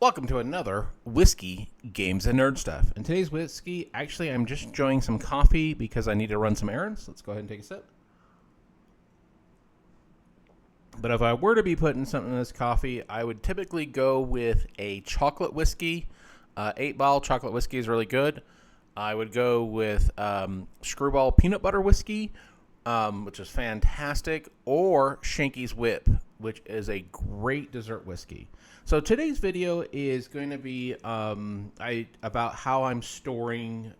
Welcome to another Whiskey Games and Nerd Stuff. In today's whiskey, actually, I'm just enjoying some coffee because I need to run some errands. Let's go ahead and take a sip. But if I were to be putting something in this coffee, I would typically go with a chocolate whiskey. 8-ball chocolate whiskey is really good. I would go with Screwball peanut butter whiskey, which is fantastic, or Shanky's Whip, which is a great dessert whiskey. So today's video is going to be about how I'm storing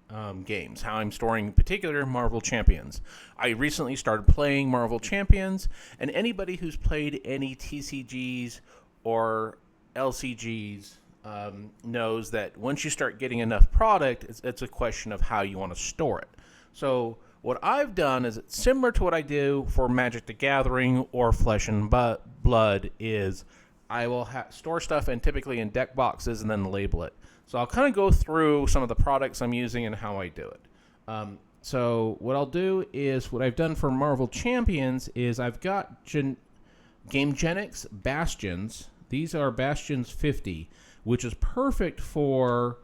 games, how I'm storing particular Marvel Champions. I recently started playing Marvel Champions, and anybody who's played any TCGs or LCGs knows that once you start getting enough product, it's a question of how you want to store it. So what I've done is it's similar to what I do for Magic the Gathering or Flesh and Blood is I will store stuff typically in deck boxes and then label it. So I'll kind of go through some of the products I'm using and how I do it. So what I'll do is what I've done for Marvel Champions is I've got GameGenics Bastions. These are Bastions 50, which is perfect for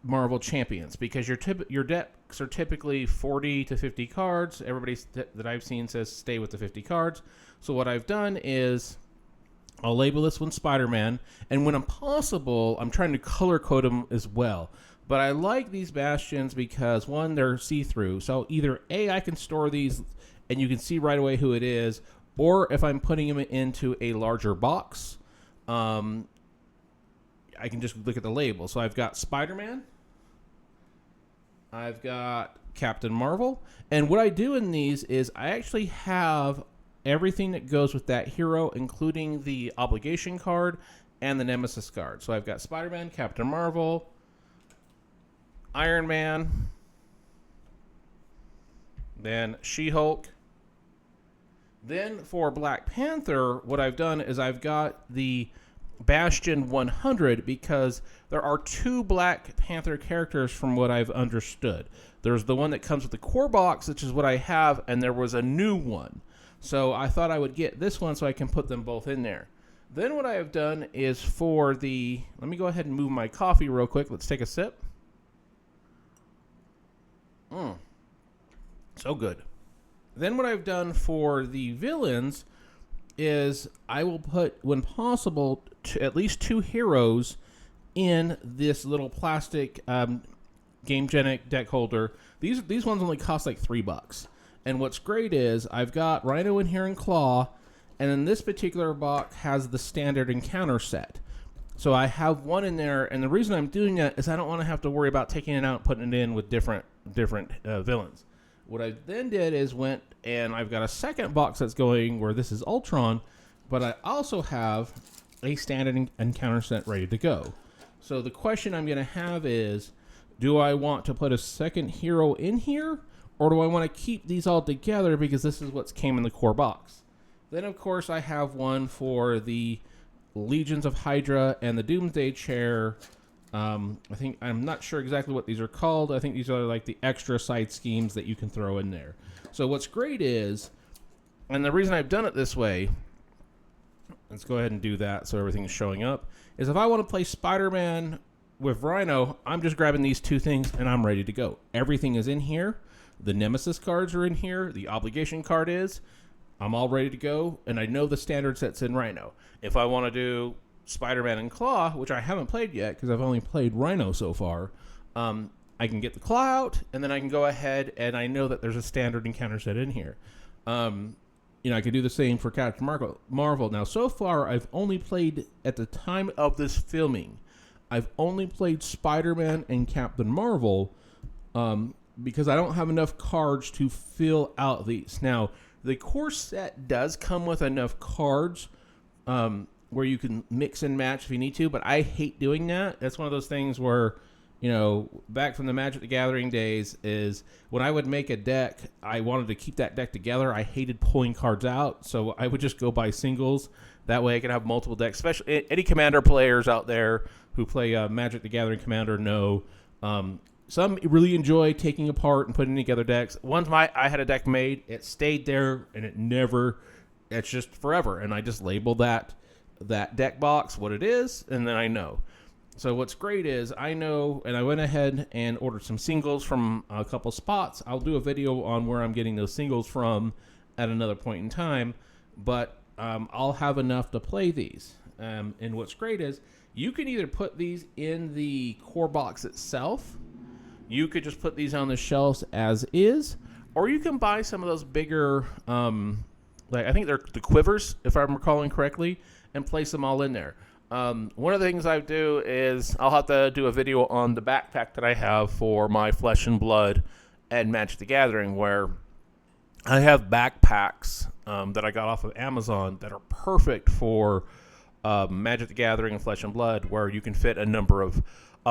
Marvel Champions because your decks are typically 40 to 50 cards. Everybody that I've seen says stay with the 50 cards. So what I've done is I'll label this one Spider-Man, and when possible, I'm trying to color code them as well. But I like these Bastions because, one, they're see-through. So either A, I can store these and you can see right away who it is, or if I'm putting them into a larger box, I can just look at the label. So I've got Spider-Man, I've got Captain Marvel, and what I do in these is I actually have everything that goes with that hero, including the obligation card and the Nemesis card. So I've got Spider-Man, Captain Marvel, Iron Man, then She-Hulk. Then for Black Panther, what I've done is I've got the Bastion 100 because there are two Black Panther characters from what I've understood. There's the one that comes with the core box, which is what I have, and there was a new one. So I thought I would get this one so I can put them both in there. Then what I have done is for the... Let me go ahead and move my coffee real quick. Let's take a sip. So good. Then what I've done for the villains is I will put, when possible, at least two heroes in this little plastic GameGenic deck holder. These ones only cost like $3. And what's great is I've got Rhino in here and Claw, and then this particular box has the standard encounter set. So I have one in there, and the reason I'm doing that is I don't want to have to worry about taking it out and putting it in with different villains. What I then did is went, and I've got a second box that's going where this is Ultron, but I also have a standard encounter set ready to go. So the question I'm going to have is, do I want to put a second hero in here, or do I want to keep these all together because this is what came in the core box? Then, of course, I have one for the Legions of Hydra and the Doomsday Chair. I'm not sure exactly what these are called. I think these are like the extra side schemes that you can throw in there. So what's great is, and the reason I've done it this way, let's go ahead and do that so everything's showing up, is if I want to play Spider-Man with Rhino, I'm just grabbing these two things and I'm ready to go. Everything is in here. The Nemesis cards are in here. The obligation card is. I'm all ready to go, and I know the standard set's in Rhino. If I want to do Spider-Man and Claw, which I haven't played yet because I've only played Rhino so far, I can get the Claw out, and then I can go ahead, and I know that there's a standard encounter set in here. I could do the same for Captain Marvel. Now, so far, I've only played, at the time of this filming, I've only played Spider-Man and Captain Marvel, because I don't have enough cards to fill out these. Now, the core set does come with enough cards where you can mix and match if you need to, but I hate doing that. That's one of those things where, back from the Magic the Gathering days, is when I would make a deck, I wanted to keep that deck together. I hated pulling cards out, so I would just go buy singles. That way I could have multiple decks. Especially any Commander players out there who play Magic the Gathering Commander know some really enjoy taking apart and putting together decks. Once I had a deck made, it stayed there, and it's just forever. And I just label that that deck box, what it is, and then I know. So what's great is I know, and I went ahead and ordered some singles from a couple spots. I'll do a video on where I'm getting those singles from at another point in time, but I'll have enough to play these. And what's great is you can either put these in the core box itself, you could just put these on the shelves as is, or you can buy some of those bigger, like I think they're the quivers, if I'm recalling correctly, and place them all in there. One of the things I do is I'll have to do a video on the backpack that I have for my Flesh and Blood and Magic the Gathering, where I have backpacks that I got off of Amazon that are perfect for Magic the Gathering and Flesh and Blood, where you can fit a number of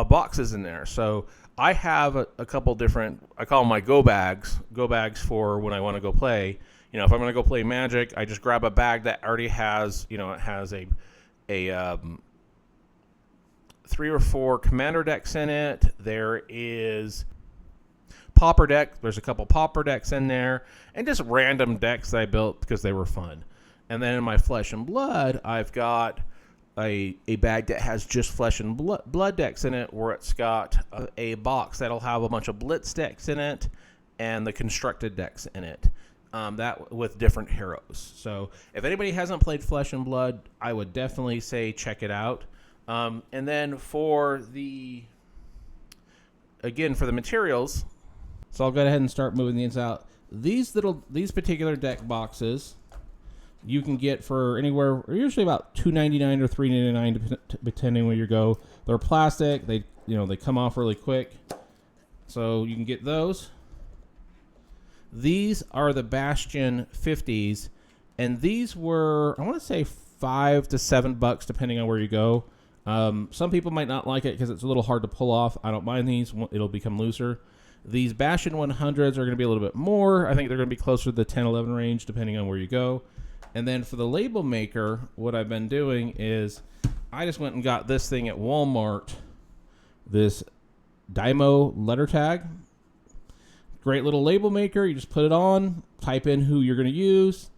boxes in there. So I have a couple different, I call them my go bags for when I want to go play. You know, if I'm going to go play Magic, I just grab a bag that already has, you know, it has a 3 or 4 commander decks in it. There is pauper deck. There's a couple pauper decks in there, and just random decks that I built because they were fun. And then in my Flesh and Blood, I've got a bag that has just Flesh and Blood decks in it, where it's got a box that'll have a bunch of Blitz decks in it and the constructed decks in it. That with different heroes. So if anybody hasn't played Flesh and Blood, I would definitely say check it out. And then for the materials, so I'll go ahead and start moving these out. These particular deck boxes you can get for anywhere, usually about $2.99 or $3.99 depending where you go. They're plastic. They come off really quick, so you can get those. These are the Bastion 50s, and these were, I want to say, $5 to $7 depending on where you go. Some people might not like it because it's a little hard to pull off. I don't mind these. It'll become looser. These Bastion 100s are going to be a little bit more. I think they're going to be closer to the 10, 11 range depending on where you go. And then for the label maker, what I've been doing is I just went and got this thing at Walmart, this Dymo letter tag. Great little label maker. You just put it on, type in who you're going to use.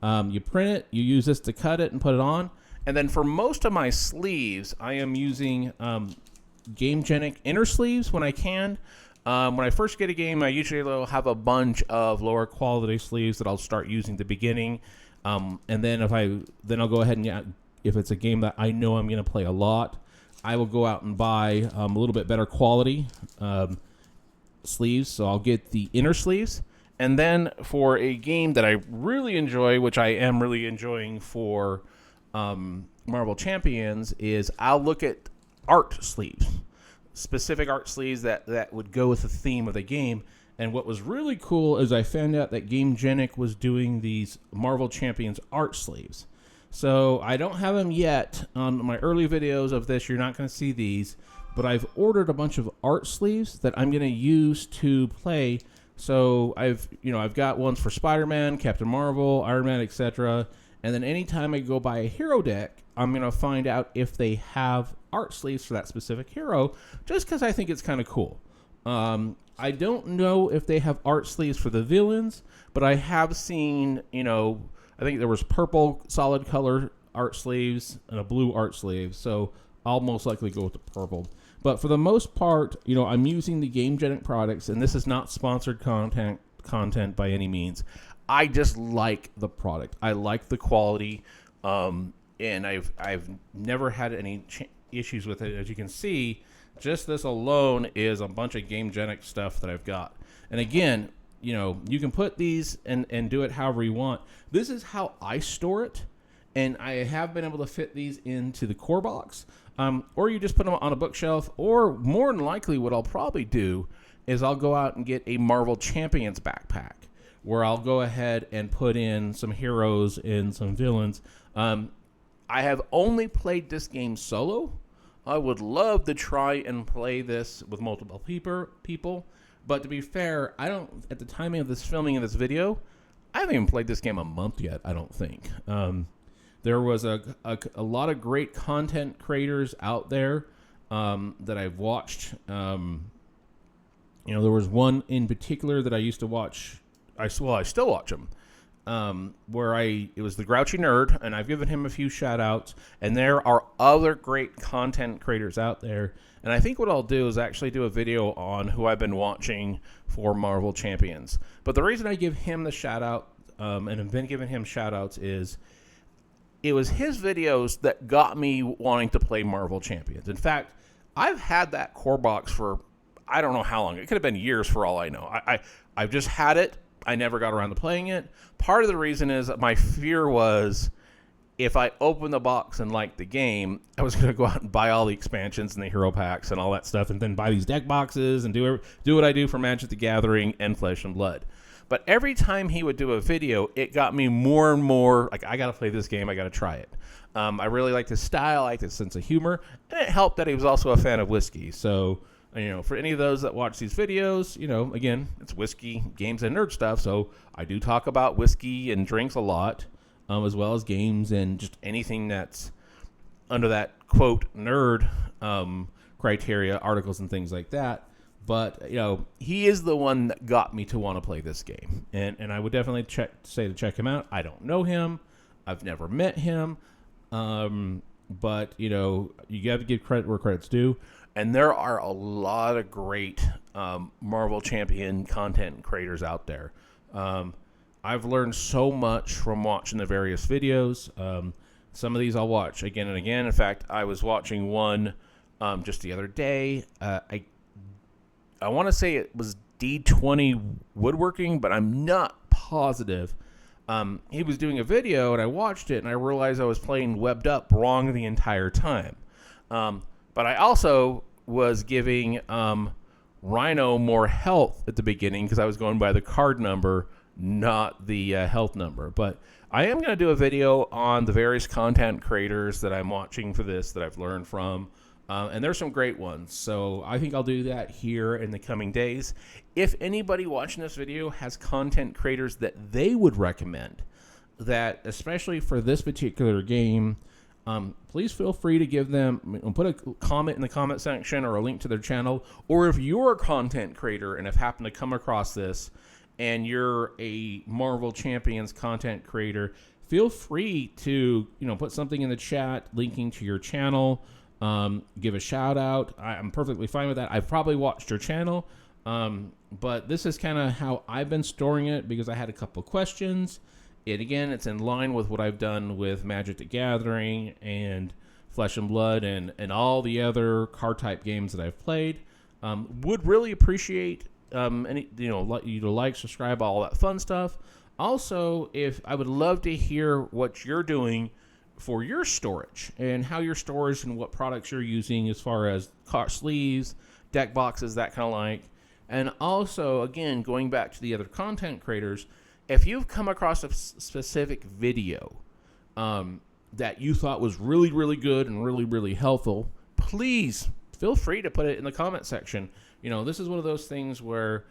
You print it. You use this to cut it and put it on. And then for most of my sleeves, I am using GameGenic inner sleeves when I can. When I first get a game, I usually will have a bunch of lower quality sleeves that I'll start using at the beginning. And then I'll go ahead and, if it's a game that I know I'm going to play a lot, I will go out and buy a little bit better quality sleeves. So I'll get the inner sleeves. And then for a game that I really enjoy, which I am really enjoying for Marvel Champions, is I'll look at art sleeves, specific art sleeves that would go with the theme of the game. And what was really cool is I found out that GameGenic was doing these Marvel Champions art sleeves. So I don't have them yet. On my early videos of this, you're not going to see these, but I've ordered a bunch of art sleeves that I'm going to use to play. So I've got ones for Spider-Man, Captain Marvel, Iron Man, etc. And then anytime I go buy a hero deck, I'm going to find out if they have art sleeves for that specific hero, just because I think it's kind of cool. I don't know if they have art sleeves for the villains, but I have seen, I think there was purple solid color art sleeves and a blue art sleeve. So I'll most likely go with the purple. But for the most part, I'm using the GameGenic products, and this is not sponsored content by any means. I just like the product. I like the quality, and I've never had any issues with it. As you can see, just this alone is a bunch of GameGenic stuff that I've got. And again, you can put these and do it however you want. This is how I store it, and I have been able to fit these into the core box. Or you just put them on a bookshelf, or more than likely what I'll probably do is I'll go out and get a Marvel Champions backpack where I'll go ahead and put in some heroes and some villains. I have only played this game solo. I would love to try and play this with multiple people, but to be fair, at the timing of this filming of this video, I haven't even played this game a month yet, I don't think. There was a lot of great content creators out there that I've watched. There was one in particular that I used to watch. I still watch him. where it was the Grouchy Nerd, and I've given him a few shout outs, and there are other great content creators out there. And I think what I'll do is actually do a video on who I've been watching for Marvel Champions. But the reason I give him the shout out, and have been giving him shout outs, is it was his videos that got me wanting to play Marvel Champions. In fact, I've had that core box for I don't know how long. It could have been years for all I know. I've just had it. I never got around to playing it. Part of the reason is my fear was if I opened the box and liked the game, I was going to go out and buy all the expansions and the hero packs and all that stuff, and then buy these deck boxes and do what I do for Magic the Gathering and Flesh and Blood. But every time he would do a video, it got me more and more like, I got to play this game. I got to try it. I really liked his style. I liked his sense of humor. And it helped that he was also a fan of whiskey. So, for any of those that watch these videos, again, it's whiskey, games, and nerd stuff. So I do talk about whiskey and drinks a lot, as well as games and just anything that's under that, quote, nerd criteria, articles and things like that. But, he is the one that got me to want to play this game. And I would definitely say to check him out. I don't know him. I've never met him. But, you got to give credit where credit's due. And there are a lot of great Marvel Champion content creators out there. I've learned so much from watching the various videos. Some of these I'll watch again and again. In fact, I was watching one just the other day. I want to say it was D20 Woodworking, but I'm not positive. He was doing a video, and I watched it, and I realized I was playing Webbed Up wrong the entire time. But I also was giving Rhino more health at the beginning because I was going by the card number, not the health number. But I am going to do a video on the various content creators that I'm watching for this that I've learned from. And there's some great ones. So I think I'll do that here in the coming days. If anybody watching this video has content creators that they would recommend, that especially for this particular game, please feel free to give them, put a comment in the comment section or a link to their channel. Or if you're a content creator and have happened to come across this and you're a Marvel Champions content creator, feel free to, put something in the chat linking to your channel. Give a shout out. I'm perfectly fine with that. I've probably watched your channel, but this is kind of how I've been storing it because I had a couple questions. It's in line with what I've done with Magic the Gathering and Flesh and Blood and all the other card type games that I've played. Would really appreciate you to like, subscribe, all that fun stuff. Also, if I would love to hear what you're doing for your storage and how your storage and what products you're using as far as card sleeves, deck boxes, that kind of like. And also, again, going back to the other content creators, if you've come across a specific video that you thought was really, really good and really, really helpful, please feel free to put it in the comment section. This is one of those things where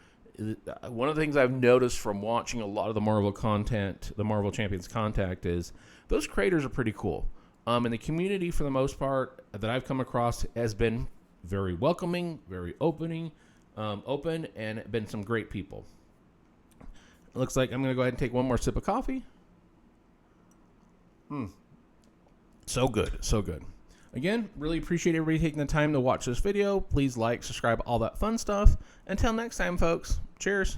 one of the things I've noticed from watching a lot of the Marvel content, the Marvel Champions contact, is those creators are pretty cool. And the community, for the most part, that I've come across has been very welcoming, very open, and been some great people. It looks like I'm going to go ahead and take one more sip of coffee. So good, so good. Again, really appreciate everybody taking the time to watch this video. Please like, subscribe, all that fun stuff. Until next time, folks. Cheers.